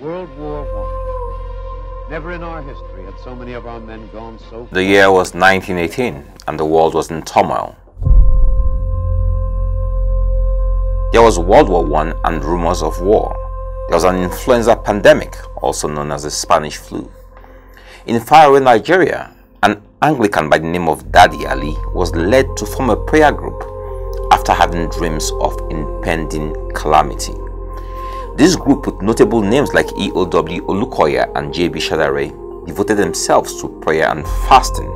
World War I. Never in our history had so many of our men gone so far. The year was 1918 and the world was in turmoil. There was World War I and rumors of war. There was an influenza pandemic, also known as the Spanish flu. In faraway Nigeria, an Anglican by the name of Daddy Ali was led to form a prayer group after having dreams of impending calamity. This group, with notable names like E.O.W. Olukoya and J.B. Shadare, devoted themselves to prayer and fasting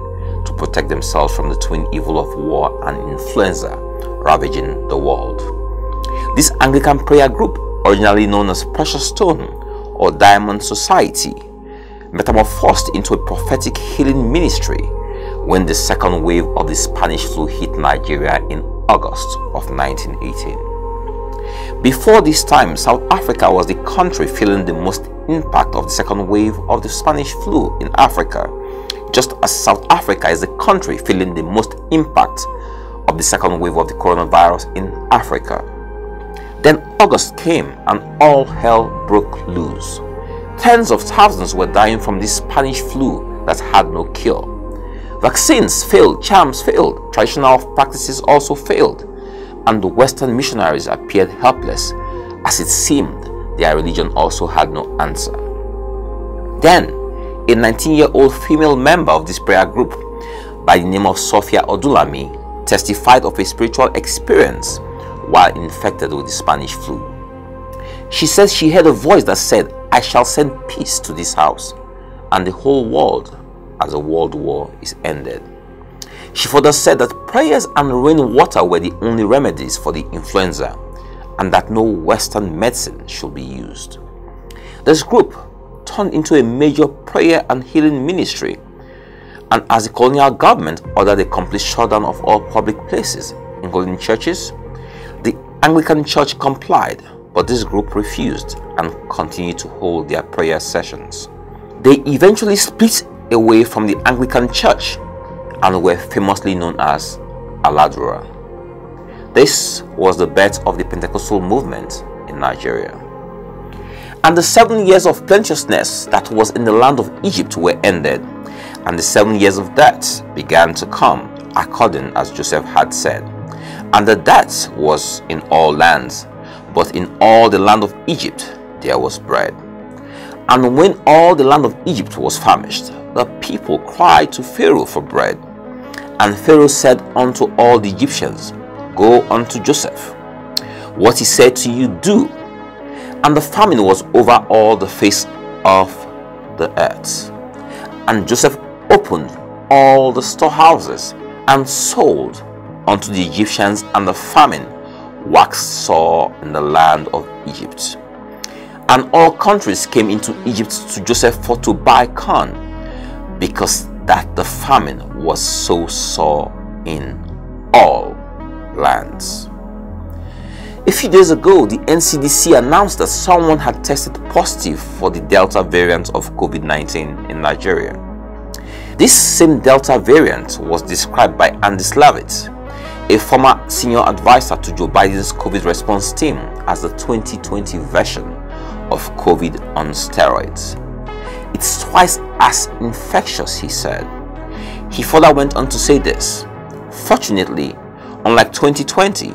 to protect themselves from the twin evil of war and influenza ravaging the world. This Anglican prayer group, originally known as Precious Stone or Diamond Society, metamorphosed into a prophetic healing ministry when the second wave of the Spanish flu hit Nigeria in August of 1918. Before this time, South Africa was the country feeling the most impact of the second wave of the Spanish flu in Africa, just as South Africa is the country feeling the most impact of the second wave of the coronavirus in Africa. Then August came and all hell broke loose. Tens of thousands were dying from this Spanish flu that had no cure. Vaccines failed, charms failed, traditional practices also failed, and the Western missionaries appeared helpless, as it seemed their religion also had no answer. Then, a 19-year-old female member of this prayer group by the name of Sophia Odulami testified of a spiritual experience while infected with the Spanish flu. She says she heard a voice that said, "I shall send peace to this house and the whole world as the world war is ended." She further said that prayers and rainwater were the only remedies for the influenza and that no Western medicine should be used. This group turned into a major prayer and healing ministry, and as the colonial government ordered a complete shutdown of all public places, including churches, the Anglican Church complied, but this group refused and continued to hold their prayer sessions. They eventually split away from the Anglican Church and were famously known as Aladura. This was the birth of the Pentecostal movement in Nigeria. And the 7 years of plenteousness that was in the land of Egypt were ended, and the 7 years of death began to come, according as Joseph had said. And the death was in all lands, but in all the land of Egypt there was bread. And when all the land of Egypt was famished, the people cried to Pharaoh for bread. And Pharaoh said unto all the Egyptians, "Go unto Joseph. What he said to you, do." And the famine was over all the face of the earth. And Joseph opened all the storehouses and sold unto the Egyptians, and the famine waxed sore in the land of Egypt. And all countries came into Egypt to Joseph for to buy corn, because that the famine was so sore in all lands. A few days ago, the NCDC announced that someone had tested positive for the Delta variant of COVID-19 in Nigeria. This same Delta variant was described by Andy Slavitt, a former senior advisor to Joe Biden's COVID response team, as the 2020 version of COVID on steroids. It's twice as infectious, he said. He further went on to say this: "Fortunately, unlike 2020,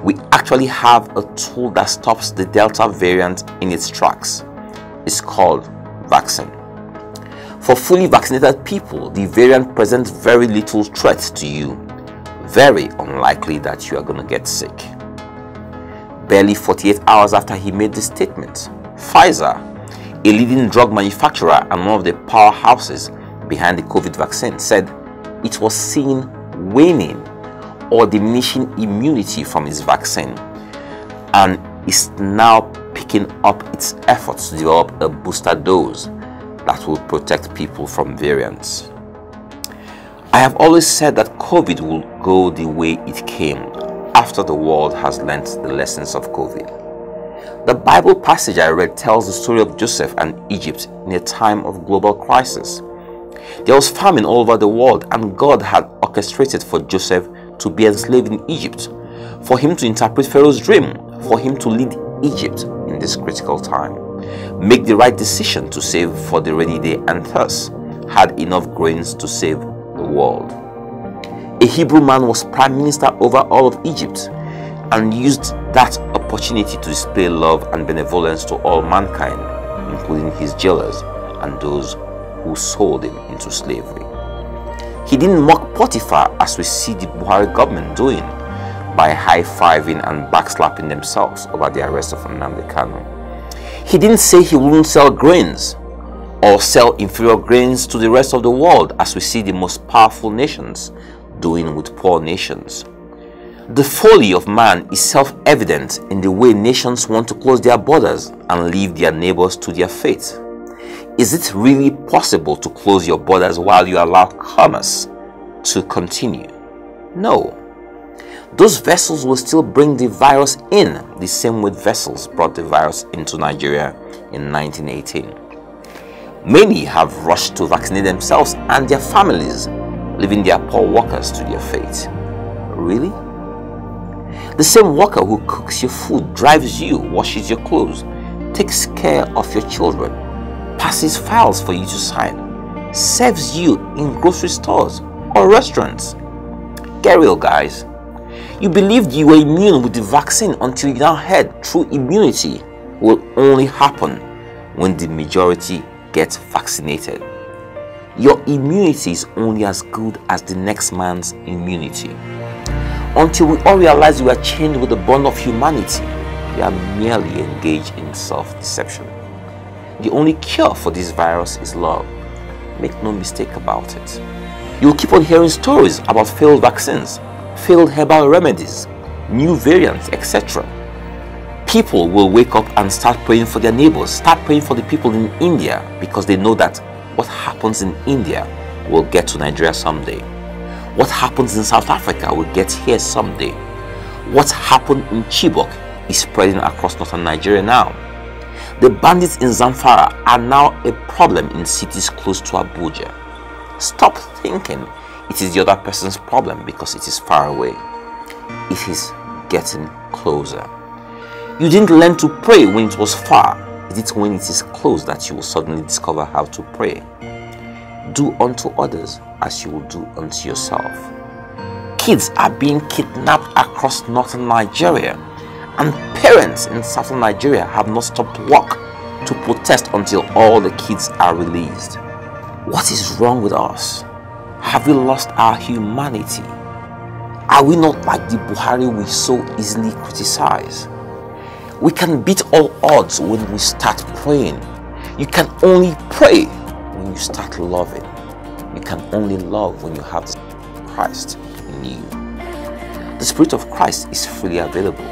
we actually have a tool that stops the Delta variant in its tracks. It's called vaccine. For fully vaccinated people, the variant presents very little threat to you. Very unlikely that you are going to get sick." Barely 48 hours after he made this statement, Pfizer, a leading drug manufacturer and one of the powerhouses behind the COVID vaccine, said it was seeing waning or diminishing immunity from its vaccine and is now picking up its efforts to develop a booster dose that will protect people from variants. I have always said that COVID will go the way it came after the world has learnt the lessons of COVID. The Bible passage I read tells the story of Joseph and Egypt in a time of global crisis. There was famine all over the world, and God had orchestrated for Joseph to be enslaved in Egypt, for him to interpret Pharaoh's dream, for him to lead Egypt in this critical time. make the right decision to save for the rainy day, and thus had enough grains to save the world. A Hebrew man was prime minister over all of Egypt and used that opportunity to display love and benevolence to all mankind, including his jailers and those who sold him into slavery. He didn't mock Potiphar as we see the Buhari government doing by high-fiving and backslapping themselves over the arrest of Nnamdi Kanu. He didn't say he wouldn't sell grains or sell inferior grains to the rest of the world as we see the most powerful nations doing with poor nations. The folly of man is self-evident in the way nations want to close their borders and leave their neighbors to their fate. Is it really possible to close your borders while you allow commerce to continue? No. Those vessels will still bring the virus in the same way vessels brought the virus into Nigeria in 1918. Many have rushed to vaccinate themselves and their families, leaving their poor workers to their fate. Really? The same worker who cooks your food, drives you, washes your clothes, takes care of your children, passes files for you to sign, serves you in grocery stores or restaurants. Get real, guys. You believed you were immune with the vaccine until you now heard true immunity will only happen when the majority gets vaccinated. Your immunity is only as good as the next man's immunity. Until we all realize we are chained with the bond of humanity, we are merely engaged in self-deception. The only cure for this virus is love. Make no mistake about it. You'll keep on hearing stories about failed vaccines, failed herbal remedies, new variants, etc. People will wake up and start praying for their neighbors, start praying for the people in India, because they know that what happens in India will get to Nigeria someday. What happens in South Africa will get here someday. What happened in Chibok is spreading across northern Nigeria now. The bandits in Zamfara are now a problem in cities close to Abuja. Stop thinking it is the other person's problem because it is far away. It is getting closer. You didn't learn to pray when it was far. It is when it is close that you will suddenly discover how to pray. Do unto others as you will do unto yourself. Kids are being kidnapped across northern Nigeria, and parents in southern Nigeria have not stopped work to protest until all the kids are released. What is wrong with us? Have we lost our humanity? Are we not like the Buhari we so easily criticize? We can beat all odds when we start praying. You can only pray when you start loving. You can only love when you have the Spirit of Christ in you. The Spirit of Christ is freely available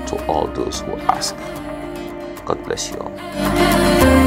to all those who ask. God bless you all.